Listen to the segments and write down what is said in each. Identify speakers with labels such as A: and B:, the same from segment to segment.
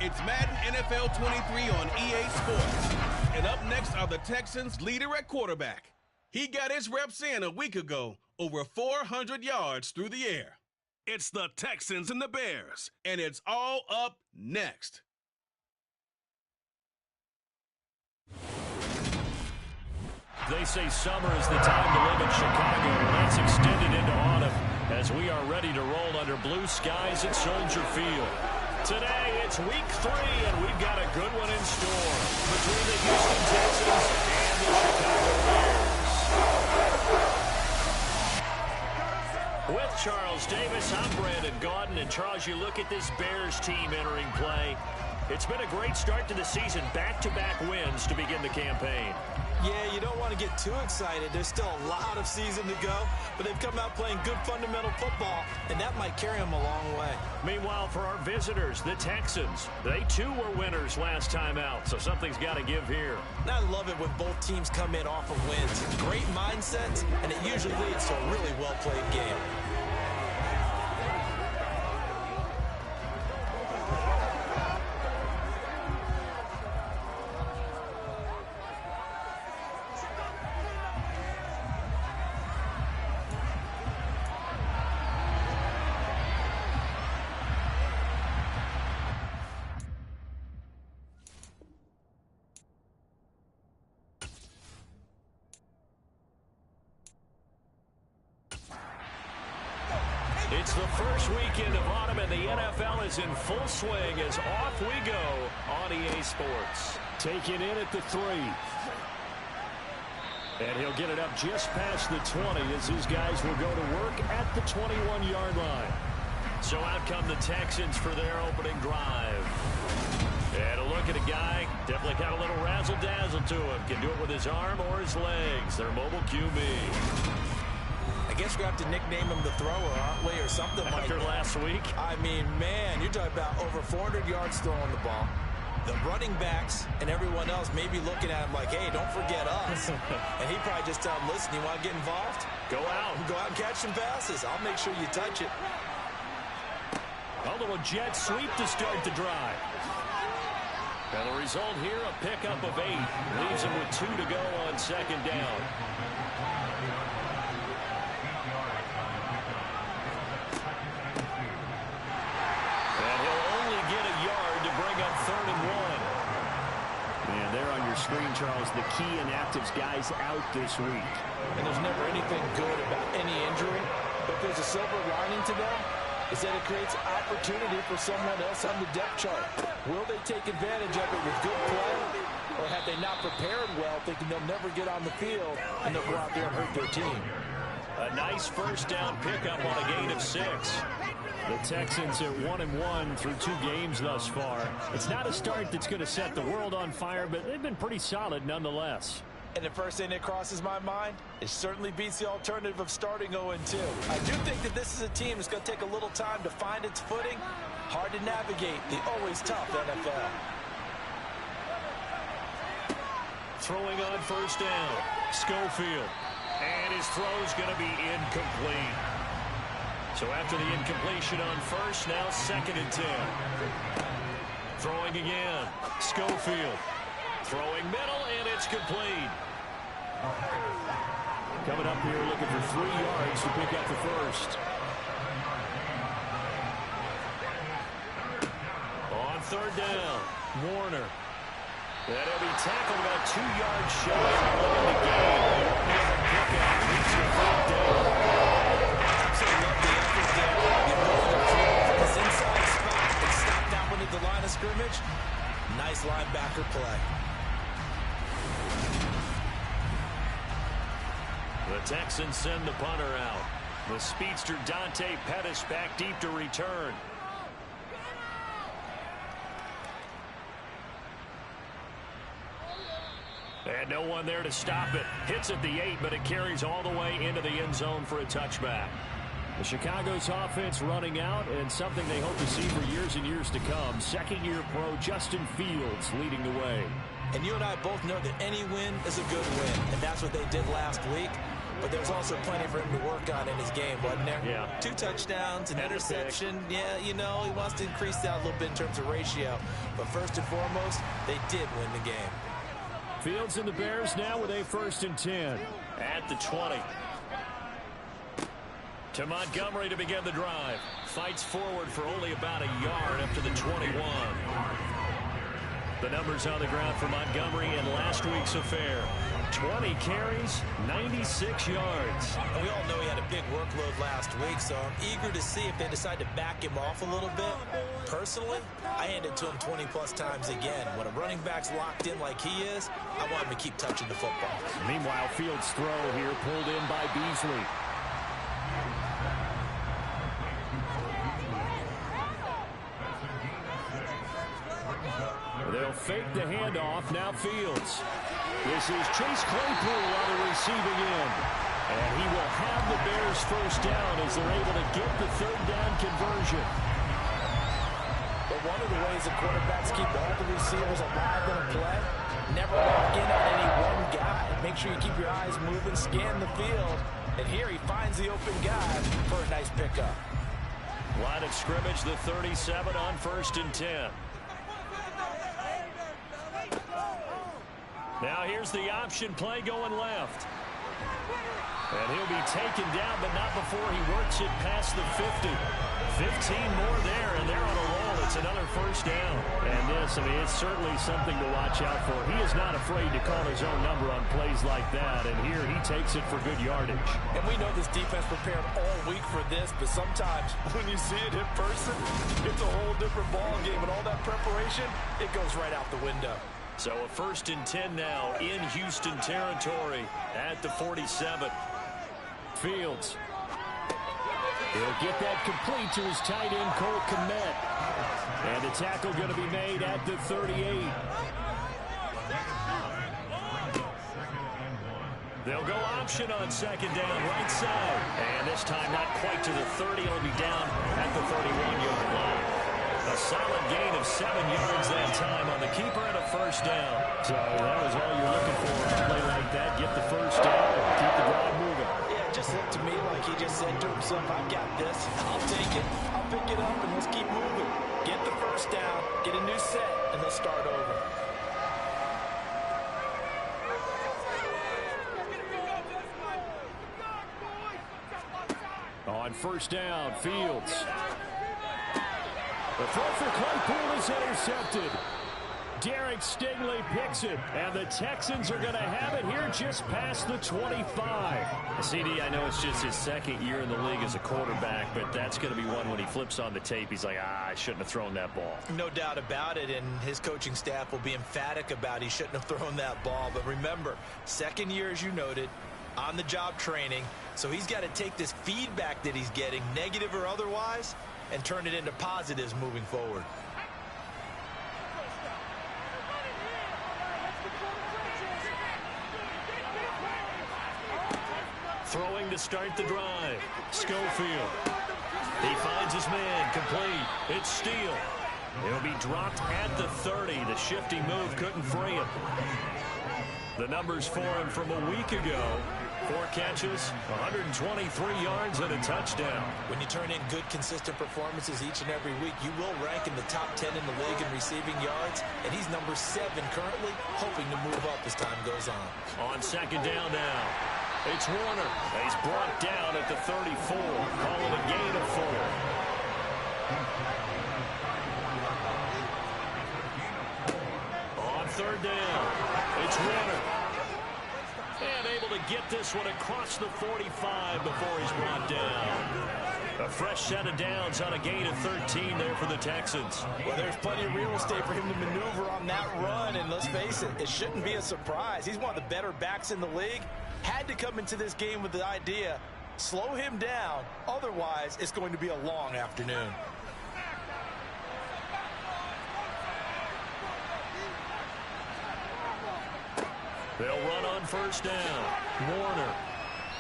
A: It's Madden NFL 23 on EA Sports. And up next are the Texans' leader at quarterback. He got his reps in a week ago, over 400 yards through the air. It's the Texans and the Bears, and it's all up next.
B: They say summer is the time to live in Chicago. That's extended into autumn as we are ready to roll under blue skies at Soldier Field. Today, it's week 3, and we've got a good one in store between the Houston Texans and the Chicago Bears. With Charles Davis, I'm Brandon Gaudin. And Charles, you look at this Bears team entering play. It's been a great start to the season. Back-to-back wins to begin the campaign.
C: Yeah, you don't want to get too excited. There's still a lot of season to go, but they've come out playing good fundamental football, and that might carry them a long way.
B: Meanwhile, for our visitors, the Texans, they too were winners last time out, so something's got to give here.
C: And I love it when both teams come in off of wins. Great mindsets, and it usually leads to a really well-played game.
B: It's the first weekend of autumn, and the NFL is in full swing as off we go on EA Sports. Taken in at the 3. And he'll get it up just past the 20 as his guys will go to work at the 21-yard line. So out come the Texans for their opening drive. And a look at a guy, definitely got a little razzle-dazzle to him. Can do it with his arm or his legs. Their mobile QB.
C: I guess we have to nickname him the thrower, aren't we, or something like that.
B: After last week?
C: I mean, man, you're talking about over 400 yards throwing the ball. The running backs and everyone else may be looking at him like, hey, don't forget us. And he probably just tell them, listen, you want to get involved?
B: Go out.
C: Go out and catch some passes. I'll make sure you touch it.
B: A little jet sweep to start the drive. And the result here, a pickup of 8. Leaves him with 2 to go on second down.
D: Screen, Charles, the key inactives guys out this week.
C: And there's never anything good about any injury, but there's a silver lining to that, is that it creates opportunity for someone else on the depth chart. Will they take advantage of it with good play, or have they not prepared well, thinking they'll never get on the field, and they'll go out there and hurt their team?
B: A nice first down pickup on a gain of 6. The Texans at 1-1 through 2 games thus far. It's not a start that's going to set the world on fire, but they've been pretty solid nonetheless.
C: And the first thing that crosses my mind, it certainly beats the alternative of starting 0-2. I do think that this is a team that's going to take a little time to find its footing. Hard to navigate the always tough NFL.
B: Throwing on first down, Schofield. And his throw's going to be incomplete. So after the incompletion on first, now 2nd and 10. Throwing again, Schofield. Throwing middle, and it's complete. Coming up here looking for 3 yards to pick up the first. On third down, Warner. And he'll be tackled about 2 yards shy of the game. Pickup reaches the third down.
C: The line of scrimmage, nice linebacker play.
B: The Texans send the punter out. The speedster Dante Pettis back deep to return. And no one there to stop it. Hits at the 8, but it carries all the way into the end zone for a touchback. The Chicago's offense running out, and something they hope to see for years and years to come. Second-year pro Justin Fields leading the way.
C: And you and I both know that any win is a good win, and that's what they did last week. but there's also plenty for him to work on in his game, wasn't there?
B: Yeah.
C: 2 touchdowns, an interception. Yeah, you know, he wants to increase that a little bit in terms of ratio. But first and foremost, they did win the game.
B: Fields and the Bears now with a 1st and 10. At the 20. To Montgomery to begin the drive. Fights forward for only about a yard up to the 21. The numbers on the ground for Montgomery in last week's affair. 20 carries, 96 yards.
C: And we all know he had a big workload last week, so I'm eager to see if they decide to back him off a little bit. Personally, I hand it to him 20-plus times again. When a running back's locked in like he is, I want him to keep touching the football.
B: Meanwhile, Fields' throw here pulled in by Beasley. They'll fake the handoff. Now Fields. This is Chase Claypool on the receiving end. And he will have the Bears 1st down as they're able to get the 3rd down conversion.
C: But one of the ways the quarterbacks keep all the receivers alive in a play, never lock in on any one guy. Make sure you keep your eyes moving, scan the field. And here he finds the open guy for a nice pickup.
B: Line of scrimmage, the 37 on 1st and 10. Now here's the option play going left. And he'll be taken down, but not before he works it past the 50. 15 more there, and they're on a roll. It's another 1st down. And this, I mean, it's certainly something to watch out for. He is not afraid to call his own number on plays like that, and here he takes it for good yardage.
C: And we know this defense prepared all week for this, but sometimes when you see it in person, it's a whole different ball game, and all that preparation, it goes right out the window.
B: So a 1st and 10 now in Houston territory at the 47. Fields. He'll get that complete to his tight end, Cole Kmet. And the tackle going to be made at the 38. They'll go option on 2nd down, right side. And this time not quite to the 30. It'll be down at the 31-yard line. A solid gain of 7 yards that time on the keeper and a 1st down. So that was all you're looking for in a play like that. Get the 1st down and keep the drive moving.
C: Yeah, it just looked to me like he just said to himself, I've got this. I'll take it. I'll pick it up, and let's keep moving. Get the 1st down, get a new set, and let's start over.
B: On 1st down, Fields. The throw for Claypool is intercepted. Derek Stingley picks it, and the Texans are going to have it here just past the 25. CD, I know it's just his 2nd year in the league as a quarterback, but that's going to be one when he flips on the tape. He's like, I shouldn't have thrown that ball.
C: No doubt about it, and his coaching staff will be emphatic about he shouldn't have thrown that ball. But remember, 2nd year, as you noted, on-the-job training, so he's got to take this feedback that he's getting, negative or otherwise, and turn it into positives moving forward.
B: Throwing to start the drive. Schofield. He finds his man complete. It's Steele. He'll be dropped at the 30. The shifty move couldn't free him. The numbers for him from a week ago. 4 catches, 123 yards, and a touchdown.
C: When you turn in good, consistent performances each and every week, you will rank in the top 10 in the league in receiving yards, and he's number 7 currently, hoping to move up as time goes on.
B: On 2nd down now, it's Warner. He's brought down at the 34, calling a gain of 4. On 3rd down, it's Warner. And able to get this one across the 45 before he's brought down. A fresh set of downs on a gain of 13 there for the Texans.
C: Well, there's plenty of real estate for him to maneuver on that run, and let's face it, it shouldn't be a surprise. He's one of the better backs in the league. Had to come into this game with the idea, slow him down, otherwise it's going to be a long afternoon.
B: They'll run on 1st down. Warner.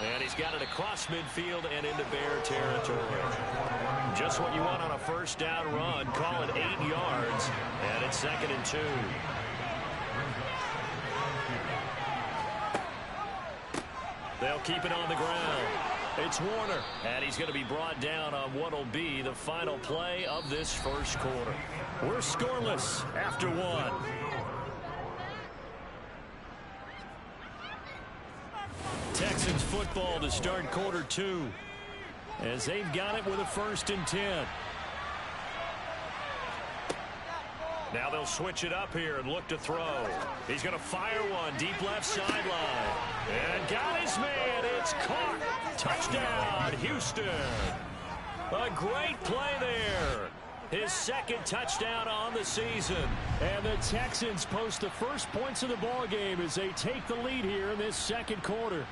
B: And he's got it across midfield and into Bear territory. Just what you want on a 1st down run. Call it 8 yards. And it's 2nd and 2. They'll keep it on the ground. It's Warner, and he's going to be brought down on what will be the final play of this first quarter. We're scoreless after one. Texans football to start quarter two, as they've got it with a 1st and 10. Now they'll switch it up here and look to throw. He's going to fire one deep left sideline. And got his man. It's caught. Touchdown, Houston. A great play there. His 2nd touchdown on the season. And the Texans post the first points of the ball game as they take the lead here in this 2nd quarter.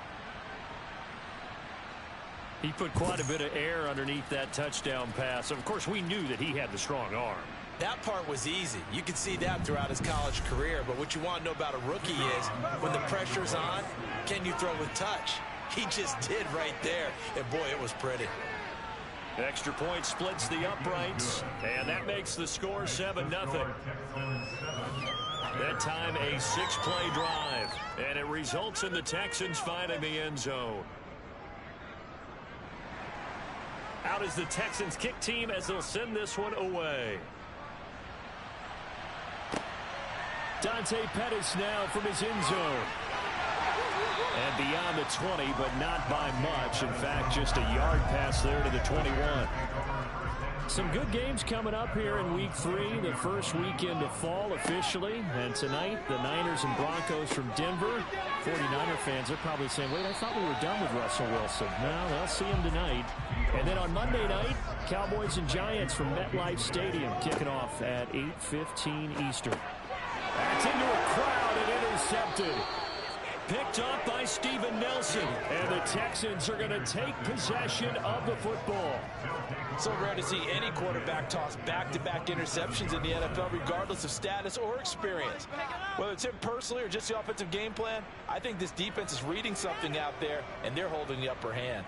B: He put quite a bit of air underneath that touchdown pass. Of course, we knew that he had the strong arm.
C: That part was easy. You could see that throughout his college career. But what you want to know about a rookie is when the pressure's on, can you throw with touch? He just did right there. And, boy, it was pretty.
B: Extra point splits the uprights, and that makes the score 7-0. That time a 6-play drive, and it results in the Texans finding the end zone. Out is the Texans kick team as they'll send this one away. Dante Pettis now from his end zone. And beyond the 20, but not by much. In fact, just a yard pass there to the 21. Some good games coming up here in Week 3, the first weekend of fall officially. And tonight, the Niners and Broncos from Denver. 49er fans are probably saying, wait, I thought we were done with Russell Wilson. No, they'll see him tonight. And then on Monday night, Cowboys and Giants from MetLife Stadium kicking off at 8:15 Eastern. That's into a crowd and intercepted. Picked up by Steven Nelson. And the Texans are going to take possession of the football.
C: So rare to see any quarterback toss back-to-back interceptions in the NFL, regardless of status or experience. Whether it's him personally or just the offensive game plan, I think this defense is reading something out there, and they're holding the upper hand.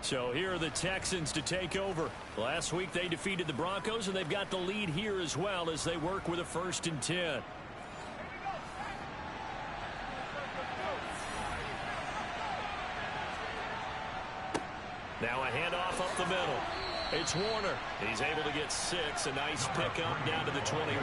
B: So here are the Texans to take over. Last week they defeated the Broncos, and they've got the lead here as well as they work with a 1st and 10. Now a handoff up the middle. It's Warner. He's able to get 6. A nice pickup down to the 21.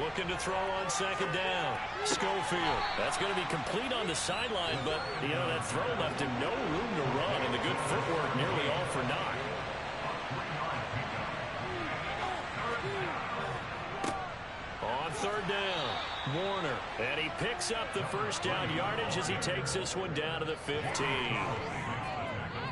B: Looking to throw on 2nd down. Schofield. That's going to be complete on the sideline, but, you know, that throw left him no room to run, and the good footwork nearly all for naught. On 3rd down, Warner. And he picks up the 1st down yardage as he takes this one down to the 15.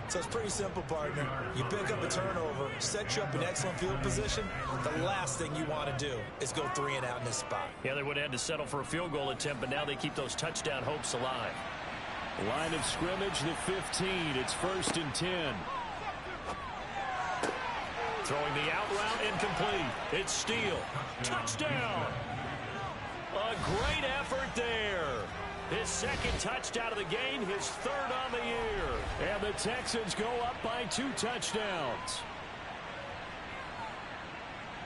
C: So it's pretty simple, partner. You pick up a turnover, set you up in excellent field position. The last thing you want to do is go 3 and out in this spot.
B: Yeah, they would have had to settle for a field goal attempt, but now they keep those touchdown hopes alive. Line of scrimmage, the 15. It's 1st and 10. Throwing the out route incomplete. It's Steele. Touchdown! A great effort there. His 2nd touchdown of the game, his 3rd on the year. And the Texans go up by 2 touchdowns.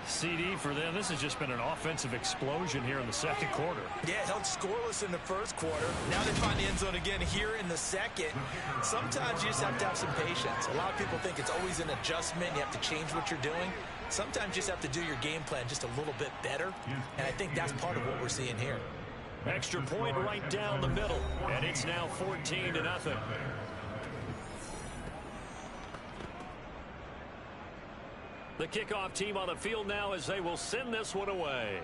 B: CD for them. This has just been an offensive explosion here in the 2nd quarter.
C: Yeah, held scoreless in the 1st quarter. Now they find the end zone again here in the 2nd. Sometimes you just have to have some patience. A lot of people think it's always an adjustment. You have to change what you're doing. Sometimes you just have to do your game plan just a little bit better. And I think that's part of what we're seeing here.
B: Extra point right down the middle. And it's now 14-0. The kickoff team on the field now as they will send this one away.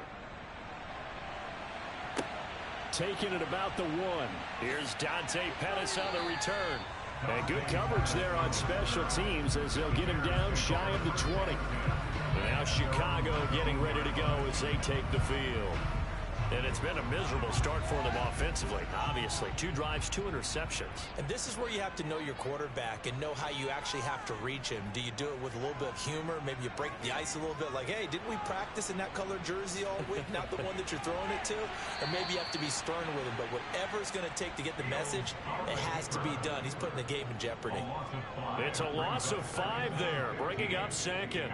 B: Taking it about the 1. Here's Dante Pettis on the return. And good coverage there on special teams as they'll get him down shy of the 20. And now Chicago getting ready to go as they take the field. And it's been a miserable start for them offensively. Obviously, 2 drives, 2 interceptions.
C: And this is where you have to know your quarterback and know how you actually have to reach him. Do you do it with a little bit of humor? Maybe you break the ice a little bit like, hey, didn't we practice in that color jersey all week? Not the one that you're throwing it to? Or maybe you have to be stern with him. But whatever it's going to take to get the message, it has to be done. He's putting the game in jeopardy.
B: It's a loss of 5 there, bringing up 2nd.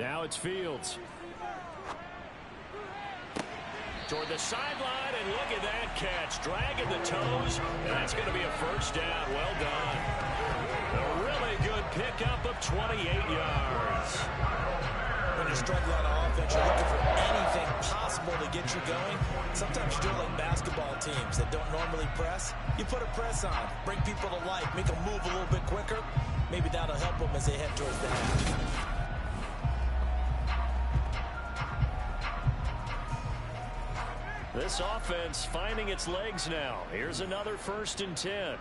B: Now it's Fields. Toward the sideline, and look at that catch. Dragging the toes, and that's going to be a first down. Well done. A really good pickup of 28 yards.
C: When you're struggling on offense, you're looking for anything possible to get you going. Sometimes you do like basketball teams that don't normally press. You put a press on, bring people to life, make them move a little bit quicker. Maybe that'll help them as they head towards the half.
B: This offense finding its legs now. Here's another 1st and 10.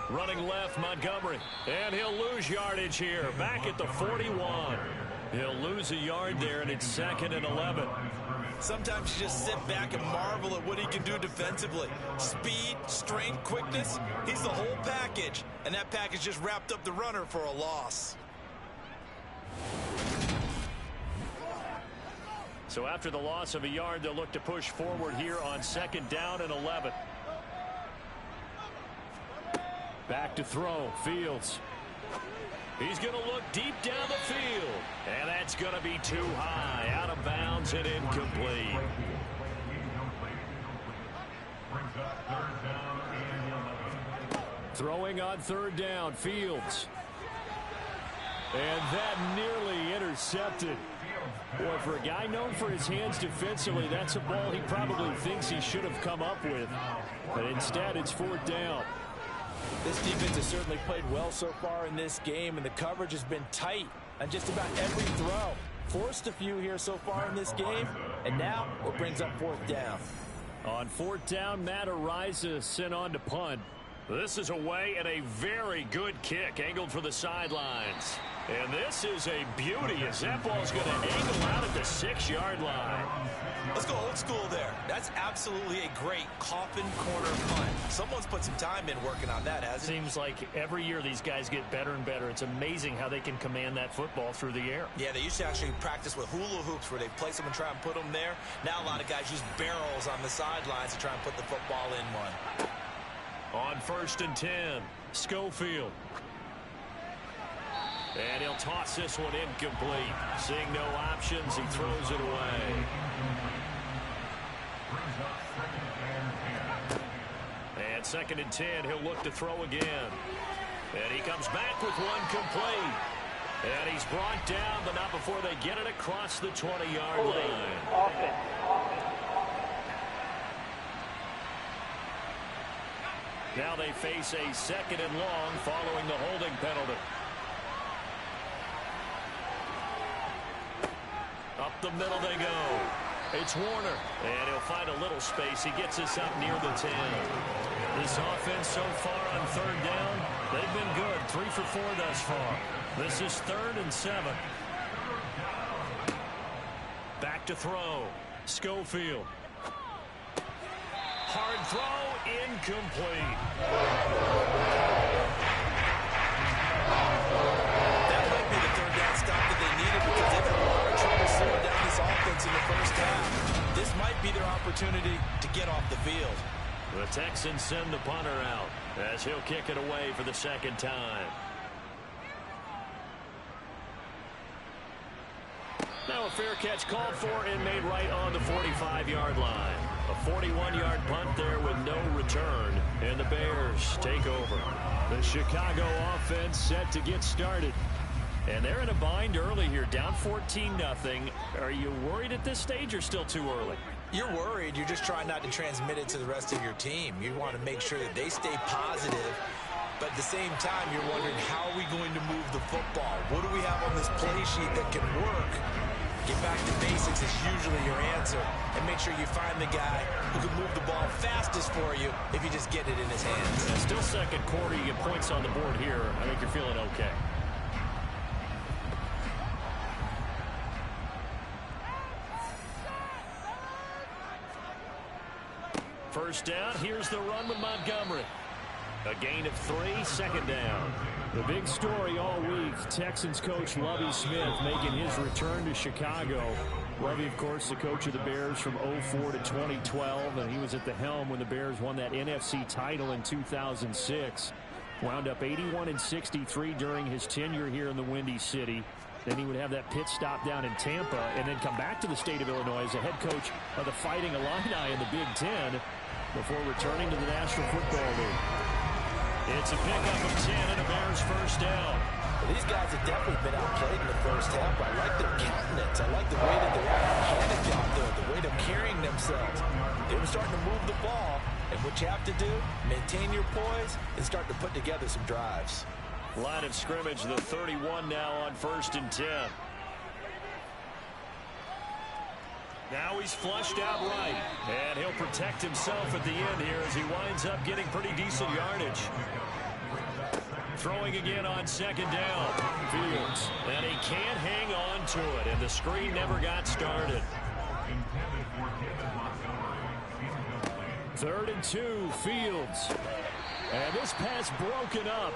B: Running left, Montgomery. And he'll lose yardage here. Back at the 41. He'll lose a yard there, and it's 2nd and 11.
C: Sometimes you just sit back and marvel at what he can do defensively. Speed, strength, quickness. He's the whole package. And that package just wrapped up the runner for a loss.
B: So after the loss of a yard, they'll look to push forward here on 2nd down and 11. Back to throw. Fields. He's going to look deep down the field. And that's going to be too high. Out of bounds and incomplete. Throwing on 3rd down. Fields. And that nearly intercepted. Boy, for a guy known for his hands defensively, that's a ball he probably thinks he should have come up with. But instead, it's 4th down.
C: This defense has certainly played well so far in this game, and the coverage has been tight on just about every throw. Forced a few here so far in this game, and now it brings up 4th down.
B: On 4th down, Matt Ariza sent on to punt. This is away and a very good kick, angled for the sidelines. And this is a beauty as that ball's going to angle out at the 6-yard line.
C: Let's go old school there. That's absolutely a great coffin corner punt. Someone's put some time in working on that, hasn't it?
E: Seems like every year these guys get better and better. It's amazing how they can command that football through the air.
C: Yeah, they used to actually practice with hula hoops where they place them and try and put them there. Now a lot of guys use barrels on the sidelines to try and put the football in one.
B: On 1st and 10, Schofield. And he'll toss this one incomplete. Seeing no options, he throws it away. And 2nd and 10, he'll look to throw again. And he comes back with one complete. And he's brought down, but not before they get it across the 20-yard line. Now they face a 2nd and long following the holding penalty. Up the middle they go. It's Warner. And he'll find a little space. He gets us up near the 10. This offense so far on 3rd down, they've been good. 3 for 4 thus far. This is 3rd and 7. Back to throw. Schofield. Hard throw, incomplete.
C: That might be the 3rd down stop that they needed because they've had a lot of trouble slowing down this offense in the first half. This might be their opportunity to get off the field.
B: The Texans send the punter out as he'll kick it away for the 2nd time. Now a fair catch called for and made right on the 45-yard line. A 41-yard punt there with no return, and the Bears take over. The Chicago offense set to get started. And they're in a bind early here, down 14-0. Are you worried at this stage or still too early?
C: You're worried. You're just trying not to transmit it to the rest of your team. You want to make sure that they stay positive. But at the same time, you're wondering, how are we going to move the football? What do we have on this play sheet that can work? Get back to basics is usually your answer. And make sure you find the guy who can move the ball fastest for you if you just get it in his hands.
B: Yeah, still 2nd quarter. You get points on the board here. I think you're feeling okay. First down. Here's the run with Montgomery. A gain of 3, 2nd down. The big story all week, Texans coach Lovie Smith making his return to Chicago. Lovie, of course, the coach of the Bears from 2004 to 2012, and he was at the helm when the Bears won that NFC title in 2006. Wound up 81-63 during his tenure here in the Windy City. Then he would have that pit stop down in Tampa and then come back to the state of Illinois as the head coach of the Fighting Illini in the Big Ten before returning to the National Football League. It's a pickup of 10 and a Bears first down.
C: Well, these guys have definitely been outplayed in the first half. I like their countenance. I like the way that they're handed out there, the way they're carrying themselves. They were starting to move the ball, and what you have to do, maintain your poise and start to put together some drives.
B: Line of scrimmage, the 31 now on 1st and 10. Now he's flushed out right, and he'll protect himself at the end here as he winds up getting pretty decent yardage. Throwing again on 2nd down. Fields, and he can't hang on to it, and the screen never got started. 3rd and 2, Fields. And this pass broken up.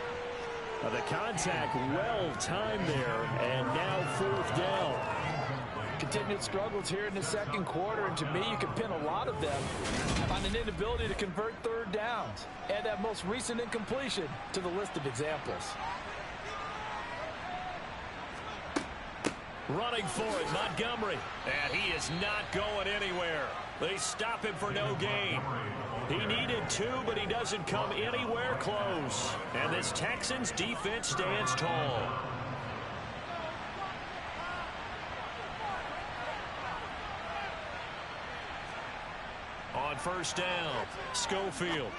B: The contact well timed there, and now 4th down.
C: Continued struggles here in the second quarter, and to me, you can pin a lot of them on an inability to convert 3rd downs. Add that most recent incompletion to the list of examples.
B: Running for it, Montgomery. And he is not going anywhere. They stop him for no gain. He needed 2, but he doesn't come anywhere close. And this Texans defense stands tall. On 1st down, Schofield.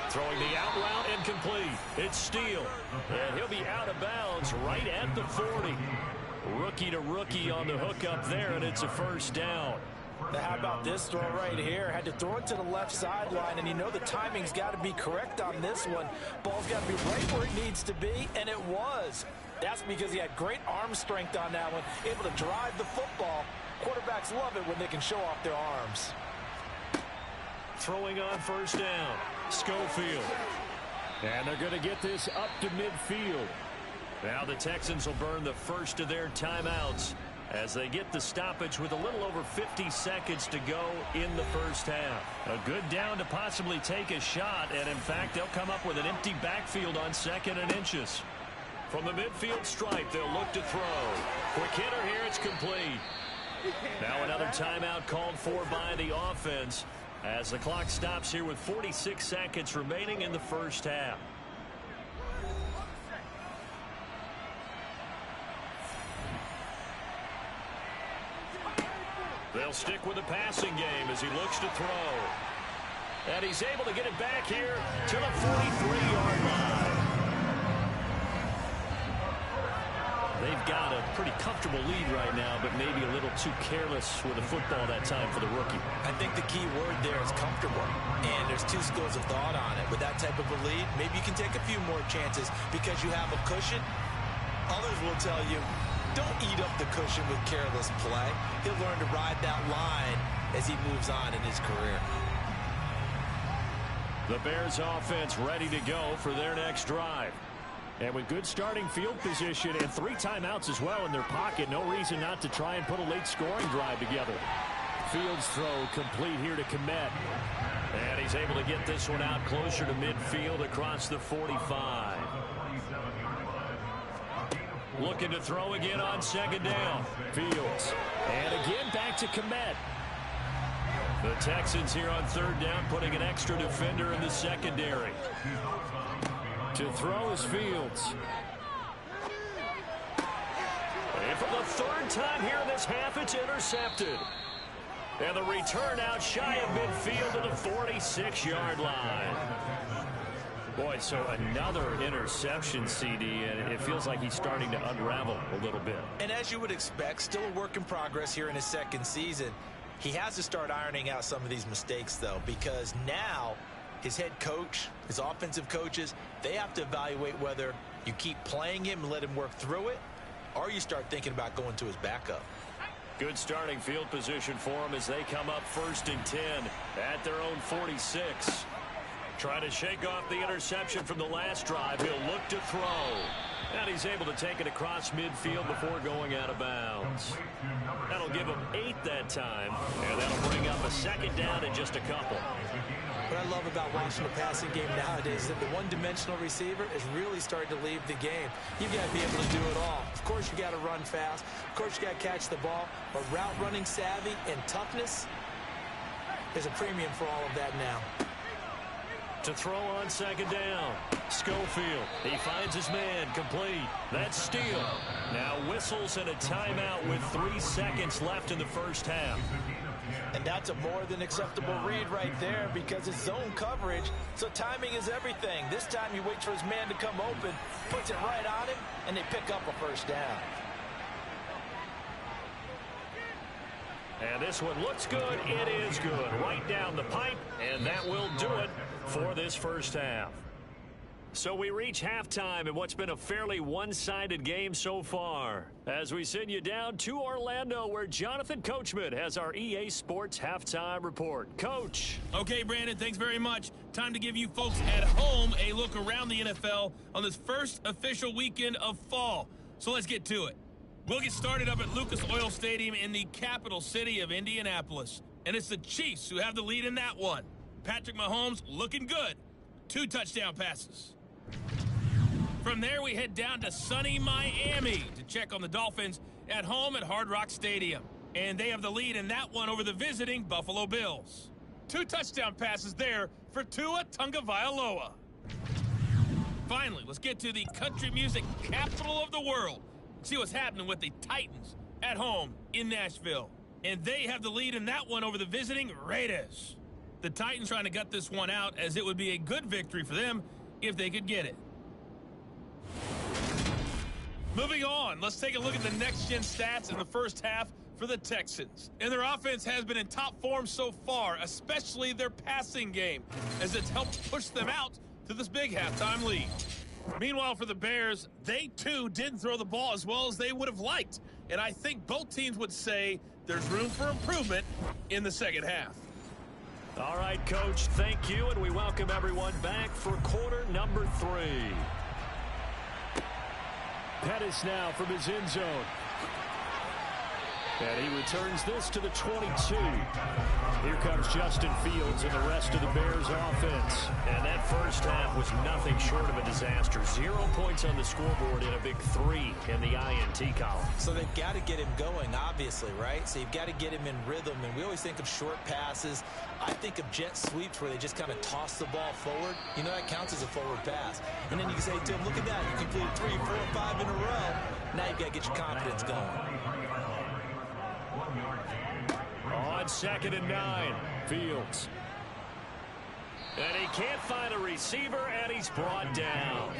B: Throwing the out route, incomplete. It's Steele. And he'll be out of bounds right at the 40. Rookie to rookie on the hook up there, and it's a 1st down.
C: Now how about this throw right here? Had to throw it to the left sideline, and you know the timing's got to be correct on this one. Ball's got to be right where it needs to be, and it was. That's because he had great arm strength on that one, able to drive the football. Quarterbacks love it when they can show off their arms.
B: Throwing on 1st down, Schofield. And they're going to get this up to midfield. Now the Texans will burn the first of their timeouts as they get the stoppage with a little over 50 seconds to go in the first half. A good down to possibly take a shot, and in fact, they'll come up with an empty backfield on 2nd and inches. From the midfield stripe, they'll look to throw. Quick hitter here, it's complete. Now another timeout called for by the offense as the clock stops here with 46 seconds remaining in the first half. They'll stick with the passing game as he looks to throw. And he's able to get it back here to the 43-yard line. They've got a pretty comfortable lead right now, but maybe a little too careless with the football that time for the rookie.
C: I think the key word there is comfortable, and there's 2 schools of thought on it. With that type of a lead, maybe you can take a few more chances because you have a cushion. Others will tell you, don't eat up the cushion with careless play. He'll learn to ride that line as he moves on in his career.
B: The Bears offense ready to go for their next drive. And with good starting field position and 3 timeouts as well in their pocket, no reason not to try and put a late scoring drive together. Fields throw complete here to Kmet. And he's able to get this one out closer to midfield across the 45. Looking to throw again on 2nd down. Fields. And again back to Kmet. The Texans here on 3rd down putting an extra defender in the secondary. To throw is Fields. And for the 3rd time here in this half, it's intercepted. And the return out shy of midfield to the 46-yard line. Boy, so another interception, CD, and it feels like he's starting to unravel a little bit.
C: And as you would expect, still a work in progress here in his 2nd season. He has to start ironing out some of these mistakes, though, because now his head coach, his offensive coaches, they have to evaluate whether you keep playing him and let him work through it, or you start thinking about going to his backup.
B: Good starting field position for him as they come up 1st and 10 at their own 46. Try to shake off the interception from the last drive. He'll look to throw. And he's able to take it across midfield before going out of bounds. That'll give him 8 that time. And that'll bring up a second down in just a couple.
C: What I love about watching the passing game nowadays is that the one-dimensional receiver is really starting to leave the game. You've got to be able to do it all. Of course, you got to run fast. Of course, you got to catch the ball. But route running savvy and toughness, there's a premium for all of that now.
B: To throw on second down. Schofield. He finds his man. Complete. That's Steele. Now whistles and a timeout with 3 seconds left in the first half.
C: And that's a more than acceptable read right there because it's zone coverage, so timing is everything. This time he waits for his man to come open, puts it right on him, and they pick up a first down.
B: And this one looks good. It is good. Right down the pipe, and that will do it for this first half. So we reach halftime in what's been a fairly one-sided game so far. As we send you down to Orlando, where Jonathan Coachman has our EA Sports halftime report. Coach.
A: Okay, Brandon, thanks very much. Time to give you folks at home a look around the NFL on this first official weekend of fall. So let's get to it. We'll get started up at Lucas Oil Stadium in the capital city of Indianapolis. And it's the Chiefs who have the lead in that one. Patrick Mahomes looking good. 2 touchdown passes. From there, we head down to sunny Miami to check on the Dolphins at home at Hard Rock Stadium. And they have the lead in that one over the visiting Buffalo Bills. 2 touchdown passes there for Tua Tagovailoa. Finally, let's get to the country music capital of the world. See what's happening with the Titans at home in Nashville. And they have the lead in that one over the visiting Raiders. The Titans trying to gut this one out, as it would be a good victory for them if they could get it. Moving on, let's take a look at the next-gen stats in the first half for the Texans. And their offense has been in top form so far, especially their passing game, as it's helped push them out to this big halftime lead. Meanwhile, for the Bears, they too didn't throw the ball as well as they would have liked. And I think both teams would say there's room for improvement in the second half.
B: All right, Coach, thank you, and we welcome everyone back for quarter number 3. Pettis now from his end zone. And he returns this to the 22. Here comes Justin Fields and the rest of the Bears offense. And that first half was nothing short of a disaster. 0 points on the scoreboard and a big 3 in the INT column.
C: So they've got to get him going, obviously, right? So you've got to get him in rhythm. And we always think of short passes. I think of jet sweeps where they just kind of toss the ball forward. You know, that counts as a forward pass. And then you can say to him, look at that. You completed 3, 4, 5 in a row. Now you've got to get your confidence going.
B: On 2nd and 9, Fields. And he can't find a receiver, and he's brought down.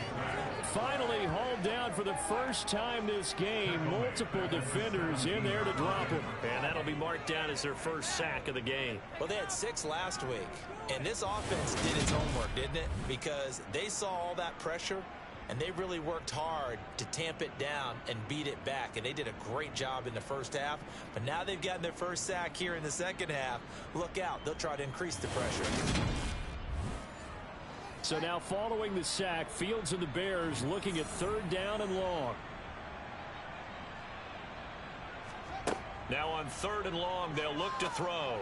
B: Finally hauled down for the first time this game. Multiple defenders in there to drop him. And that'll be marked down as their first sack of the game.
C: Well, they had 6 last week. And this offense did its homework, didn't it? Because they saw all that pressure, and they really worked hard to tamp it down and beat it back. And they did a great job in the first half. But now they've gotten their first sack here in the second half. Look out. They'll try to increase the pressure.
B: So now following the sack, Fields and the Bears looking at 3rd down and long. Now on 3rd and long, they'll look to throw.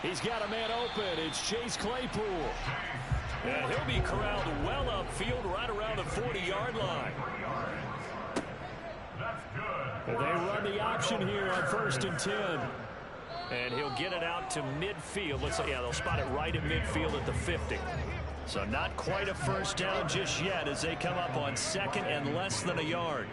B: He's got a man open. It's Chase Claypool. And he'll be corralled well upfield right around the 40-yard line. They run the option here on 1st and 10. And he'll get it out to midfield. They'll spot it right at midfield at the 50. So not quite a first down just yet as they come up on 2nd and less than a yard.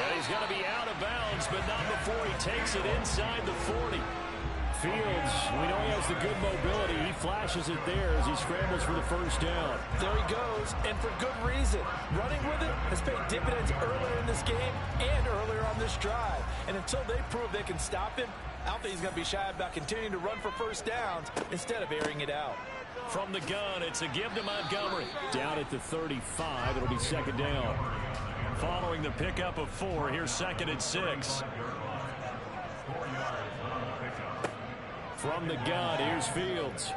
B: And he's going to be out of bounds, but not before he takes it inside the 40. Fields, we know he has the good mobility. He flashes it there as he scrambles for the first down.
C: There he goes, and for good reason. Running with it has paid dividends earlier in this game and earlier on this drive. And until they prove they can stop him, I don't think he's going to be shy about continuing to run for first downs instead of airing it out.
B: From the gun, it's a give to Montgomery. Down at the 35, it'll be 2nd down. Following the pickup of 4, here's 2nd and 6. From the gun, here's Fields.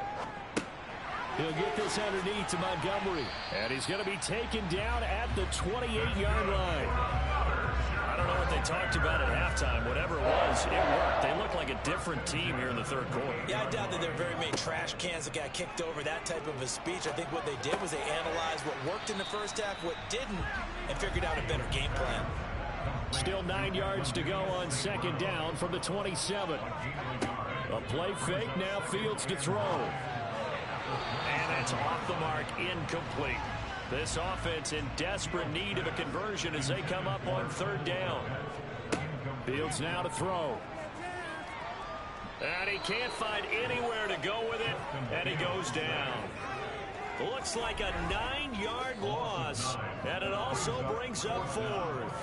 B: He'll get this underneath to Montgomery. And he's going to be taken down at the 28-yard line.
E: I don't know what they talked about at halftime. Whatever it was, it worked. They look like a different team here in the third quarter.
C: Yeah, I doubt that there are very many trash cans that got kicked over, that type of a speech. I think what they did was they analyzed what worked in the first half, what didn't, and figured out a better game plan.
B: Still 9 yards to go on second down from the 27. A play fake, now Fields to throw.
E: And that's off the mark, incomplete. This offense in desperate need of a conversion as they come up on third down.
B: Fields now to throw.
E: And he can't find anywhere to go with it, and he goes down. Looks like a 9-yard loss, and it also brings up fourth.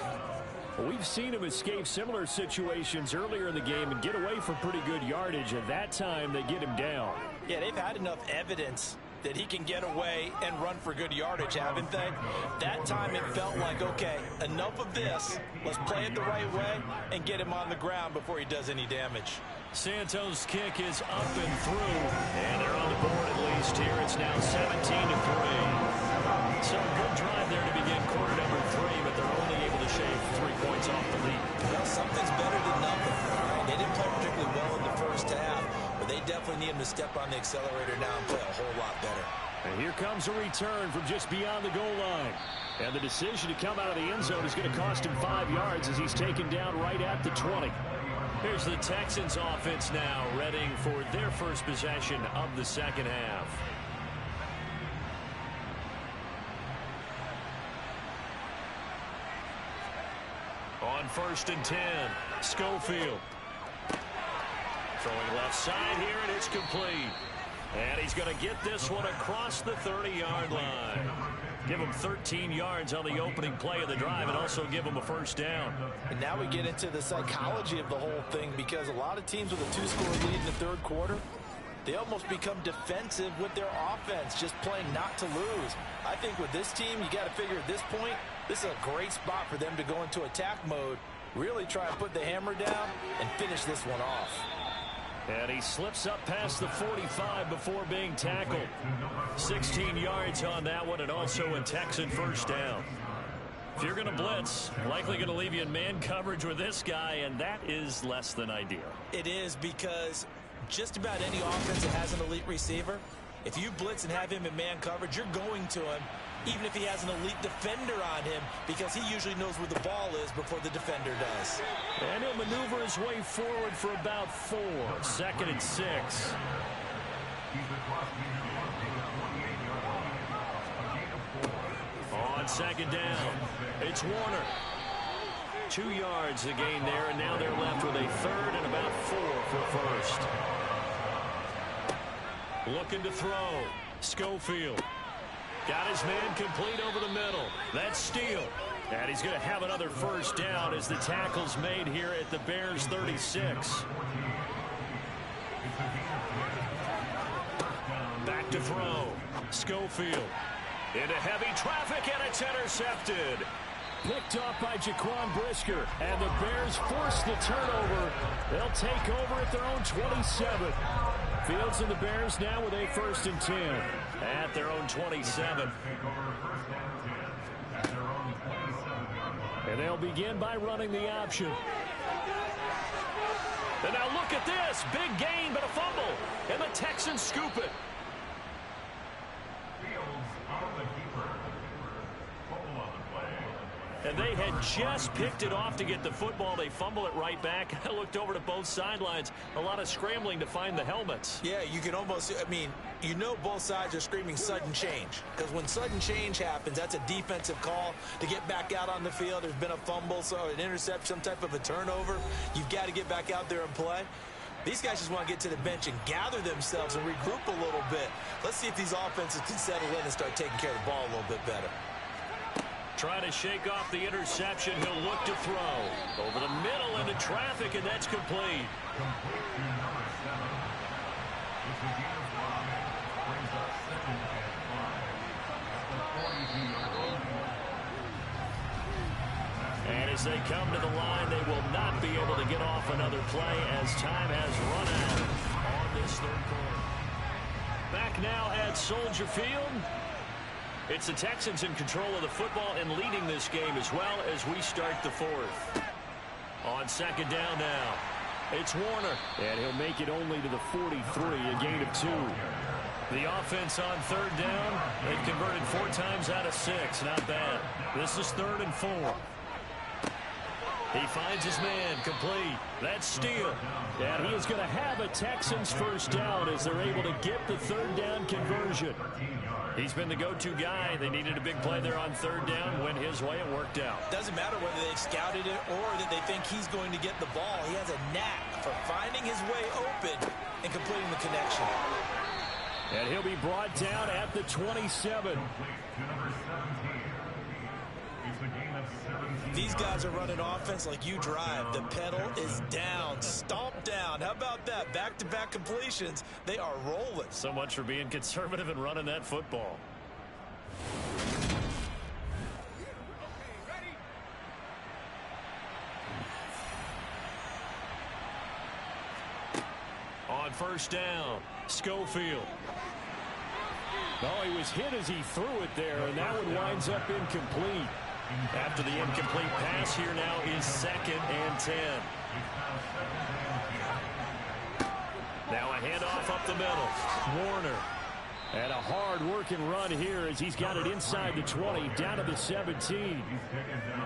B: We've seen him escape similar situations earlier in the game and get away from pretty good yardage. At that time, they get him down.
C: Yeah, they've had enough evidence that he can get away and run for good yardage, haven't they? That time it felt like, okay, enough of this. Let's play it the right way and get him on the ground before he does any damage.
E: Santos' kick is up and through, and they're on the board at least here. It's now 17-3. So good drive there to begin quarter number 3, but they're only able to shave 3 points off the lead.
C: Well, something's better than nothing. Right? They didn't play particularly well in the first half, but they definitely need him to step on the accelerator now and play a whole lot better.
B: And here comes a return from just beyond the goal line. And the decision to come out of the end zone is going to cost him 5 yards as he's taken down right at the 20.
E: Here's the Texans offense now, readying for their first possession of the second half. On 1st and 10, Schofield. Throwing left side here, and it's complete. And he's going to get this one across the 30-yard line. Give him 13 yards on the opening play of the drive and also give him a first down.
C: And now we get into the psychology of the whole thing, because a lot of teams with a 2-score lead in the third quarter, they almost become defensive with their offense, just playing not to lose. I think with this team, you got to figure at this point, this is a great spot for them to go into attack mode, really try and put the hammer down and finish this one off.
B: And he slips up past the 45 before being tackled.
E: 16 yards on that one, and also a Texan first down. If you're going to blitz, likely going to leave you in man coverage with this guy, and that is less than ideal.
C: It is, because just about any offense that has an elite receiver, if you blitz and have him in man coverage, you're going to him, even if he has an elite defender on him, because he usually knows where the ball is before the defender does.
B: And he'll maneuver his way forward for about 4. 2nd and 6.
E: On second down, it's Warner. 2 yards the gain there, and now they're left with a 3rd and about 4 for first. Looking to throw. Schofield. Got his man complete over the middle. That's Steele. And he's going to have another first down as the tackle's made here at the Bears' 36. Back to throw. Schofield. Into heavy traffic, and it's intercepted.
B: Picked off by Jaquan Brisker, and the Bears force the turnover. They'll take over at their own 27. Fields and the Bears now with a 1st and 10.
E: At their own 27.
B: And they'll begin by running the option.
E: And now look at this. Big gain, but a fumble. And the Texans scoop it. And they had just picked it off to get the football. They fumble it right back. I looked over to both sidelines. A lot of scrambling to find the helmets.
C: Yeah, you can almost, I mean, you know both sides are screaming sudden change. Because when sudden change happens, that's a defensive call to get back out on the field. There's been a fumble, so an interception, some type of a turnover. You've got to get back out there and play. These guys just want to get to the bench and gather themselves and regroup a little bit. Let's see if these offenses can settle in and start taking care of the ball a little bit better.
E: Trying to shake off the interception. He'll look to throw. Over the middle into traffic, and that's complete. And as they come to the line, they will not be able to get off another play as time has run out on
B: this third quarter. Back now at Soldier Field. It's the Texans in control of the football and leading this game as well as we start the fourth. On second down now, it's Warner.
D: And he'll make it only to the 43, a gain of 2.
B: The offense on third down, they've converted 4 times out of 6. Not bad. This is 3rd and 4. He finds his man, complete. That's Steele.
D: And he is going to have a Texans first down as they're able to get the third down conversion.
B: He's been the go-to guy. They needed a big play there on third down. Went his way. It worked out.
C: Doesn't matter whether they've scouted it or that they think he's going to get the ball. He has a knack for finding his way open and completing the connection.
D: And he'll be brought down at the 27.
C: These guys are running offense like you drive. The pedal is down, stomp down. How about that? Back-to-back completions. They are rolling.
B: So much for being conservative and running that football. On first down, Schofield.
D: Oh, he was hit as he threw it there, and that one winds up incomplete.
B: After the incomplete pass, here now is 2nd and 10. Now a handoff up the middle. Warner.
D: And a hard-working run here as he's got it inside the 20, down to the 17.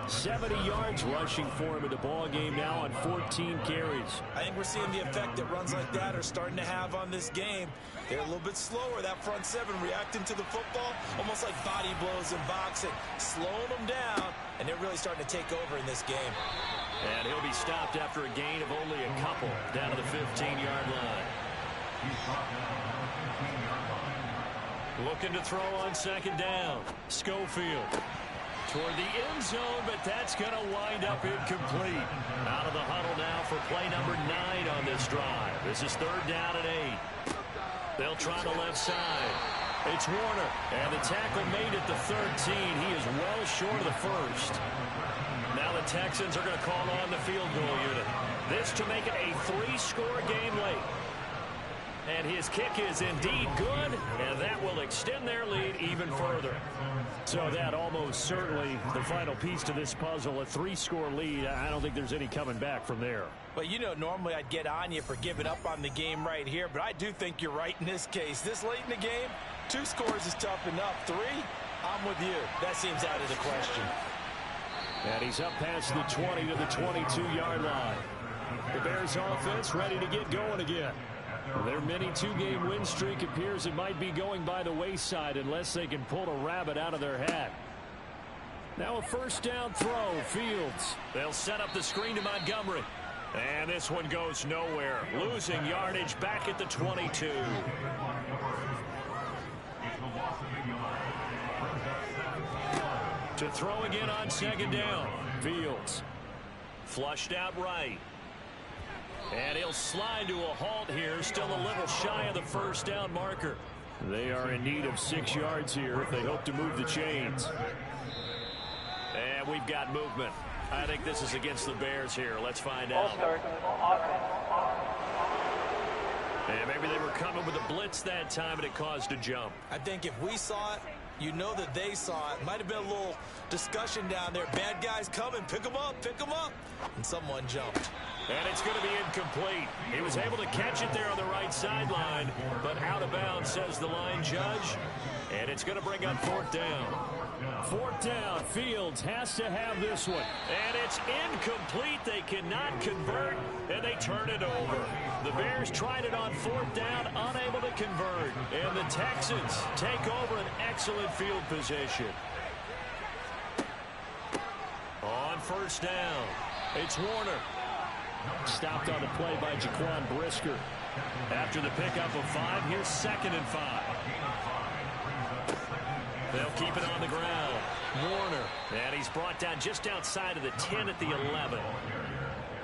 D: 70 yards rushing for him in the ball game now on 14 carries.
C: I think we're seeing the effect that runs like that are starting to have on this game. They're a little bit slower, that front 7, reacting to the football, almost like body blows in boxing, slowing them down, and they're really starting to take over in this game.
B: And he'll be stopped after a gain of only a couple, down to the 15-yard line. Looking to throw on second down. Schofield toward the end zone, but that's going to wind up incomplete. Out of the huddle now for play number 9 on this drive. This is 3rd down and 8. They'll try the left side. It's Warner, and the tackle made at the 13. He is well short of the first. Now the Texans are going to call on the field goal unit. This to make it a 3-score game late. And his kick is indeed good, and that will extend their lead even further.
D: So that almost certainly the final piece to this puzzle, a 3-score lead. I don't think there's any coming back from there.
C: Well, you know, normally I'd get on you for giving up on the game right here, but I do think you're right in this case. This late in the game, 2 scores is tough enough. 3, I'm with you. That seems out of the question.
D: And he's up past the 20 to the 22-yard line. The Bears offense ready to get going again. Their mini 2-game win streak appears it might be going by the wayside unless they can pull a rabbit out of their hat. Now a first down throw, Fields.
B: They'll set up the screen to Montgomery. And this one goes nowhere. Losing yardage back at the 22. To throw again on second down.
D: Fields.
B: Flushed out right. And he'll slide to a halt here. Still a little shy of the first down marker.
D: They are in need of 6 yards here if they hope to move the chains.
B: And we've got movement. I think this is against the Bears here. Let's find out. And maybe they were coming with a blitz that time and it caused a jump.
C: I think if we saw it, you know that they saw it. Might have been a little discussion down there. Bad guys coming. Pick them up. Pick them up. And someone jumped.
B: And it's going to be incomplete. He was able to catch it there on the right sideline, but out of bounds, says the line judge. And it's going to bring up 4th down.
D: 4th down. Fields has to have this one.
B: And it's incomplete. They cannot convert, and they turn it over. The Bears tried it on 4th down, unable to convert. And the Texans take over an excellent field position. On first down, it's Warner.
D: Stopped on the play by Jaquan Brisker.
B: After the pickup of 5, here's 2nd and 5. They'll keep it on the ground. Warner. And he's brought down just outside of the 10 at the 11.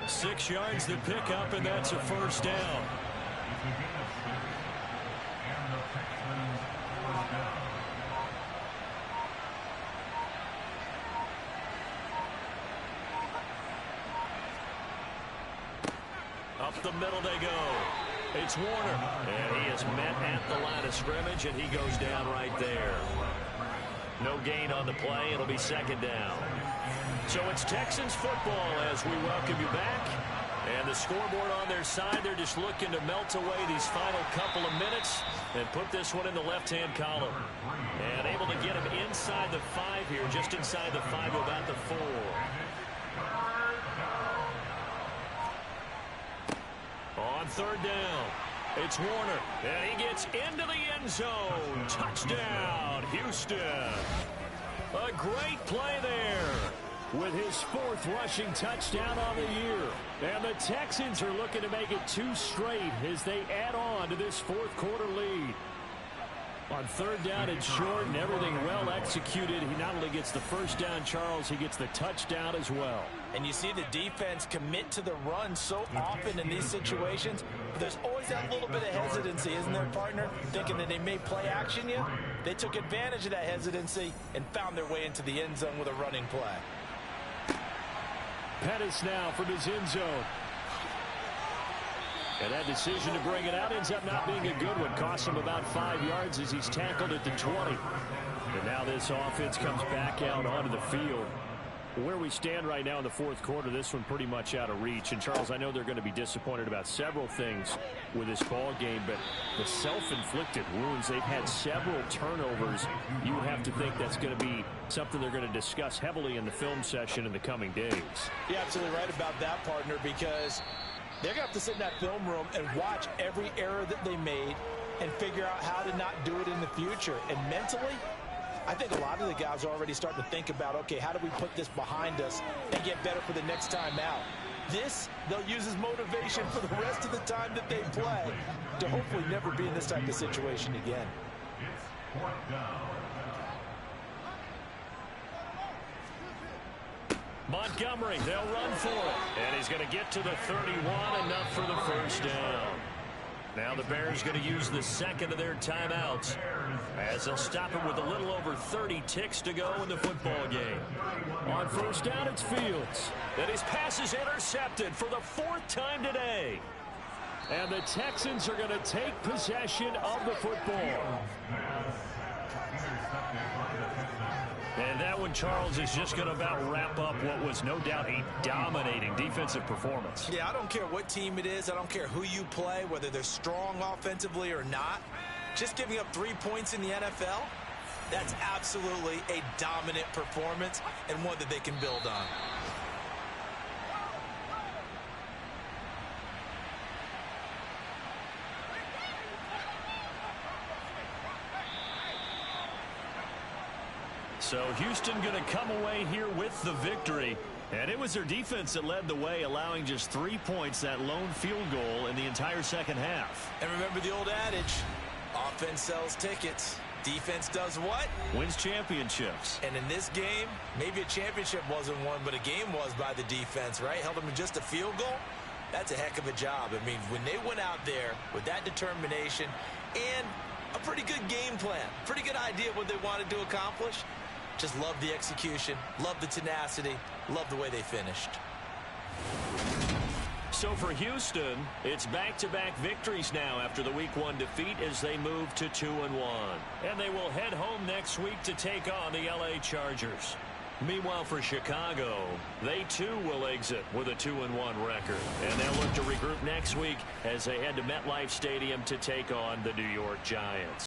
B: 6 yards the pickup, and that's a first down. Up the middle they go. It's Warner. And he is met at the line of scrimmage, and he goes down right there. No gain on the play. It'll be second down. So it's Texans football as we welcome you back. And the scoreboard on their side, they're just looking to melt away these final couple of minutes and put this one in the left-hand column. And able to get him inside the 5 here, just inside the 5 to about the 4. On third down, it's Warner, and he gets into the end zone. Touchdown, Houston. A great play there with his 4th rushing touchdown on the year. And the Texans are looking to make it 2 straight as they add on to this 4th quarter lead. On third down and short and everything well executed, he not only gets the first down, Charles, he gets the touchdown as well.
C: And you see the defense commit to the run so often in these situations. But there's always that little bit of hesitancy, isn't there, partner? Thinking that they may play action you. They took advantage of that hesitancy and found their way into the end zone with a running play.
D: Pettis now from his end zone. And that decision to bring it out ends up not being a good one. Costs him about 5 yards as he's tackled at the 20. And now this offense comes back out onto the field. Where we stand right now in the 4th quarter, this one pretty much out of reach. And, Charles, I know they're going to be disappointed about several things with this ball game, but the self-inflicted wounds, they've had several turnovers. You would have to think that's going to be something they're going to discuss heavily in the film session in the coming days.
C: You're absolutely right about that, partner, because they're going to have to sit in that film room and watch every error that they made and figure out how to not do it in the future. And mentally, I think a lot of the guys are already starting to think about, okay, how do we put this behind us and get better for the next time out? This, they'll use as motivation for the rest of the time that they play to hopefully never be in this type of situation again.
B: Montgomery, they'll run for it. And he's going to get to the 31, enough for the first down. Now the Bears going to use the second of their timeouts as they'll stop it with a little over 30 ticks to go in the football game.
D: On first down, it's Fields.
B: And his pass is intercepted for the 4th time today.
D: And the Texans are going to take possession of the football.
B: And that one, Charles, is just going to about wrap up what was no doubt a dominating defensive performance.
C: Yeah, I don't care what team it is. I don't care who you play, whether they're strong offensively or not. Just giving up 3 points in the NFL, that's absolutely a dominant performance and one that they can build on.
B: So Houston going to come away here with the victory. And it was their defense that led the way, allowing just 3 points, that lone field goal in the entire second half.
C: And remember the old adage, offense sells tickets. Defense does what?
B: Wins championships.
C: And in this game, maybe a championship wasn't won, but a game was by the defense, right? Held them to just a field goal. That's a heck of a job. I mean, when they went out there with that determination and a pretty good game plan, pretty good idea of what they wanted to accomplish, just love the execution, love the tenacity, love the way they finished.
B: So for Houston, it's back-to-back victories now after the Week 1 defeat as they move to 2-1. And they will head home next week to take on the LA Chargers. Meanwhile, for Chicago, they too will exit with a 2-1 record. And they'll look to regroup next week as they head to MetLife Stadium to take on the New York Giants.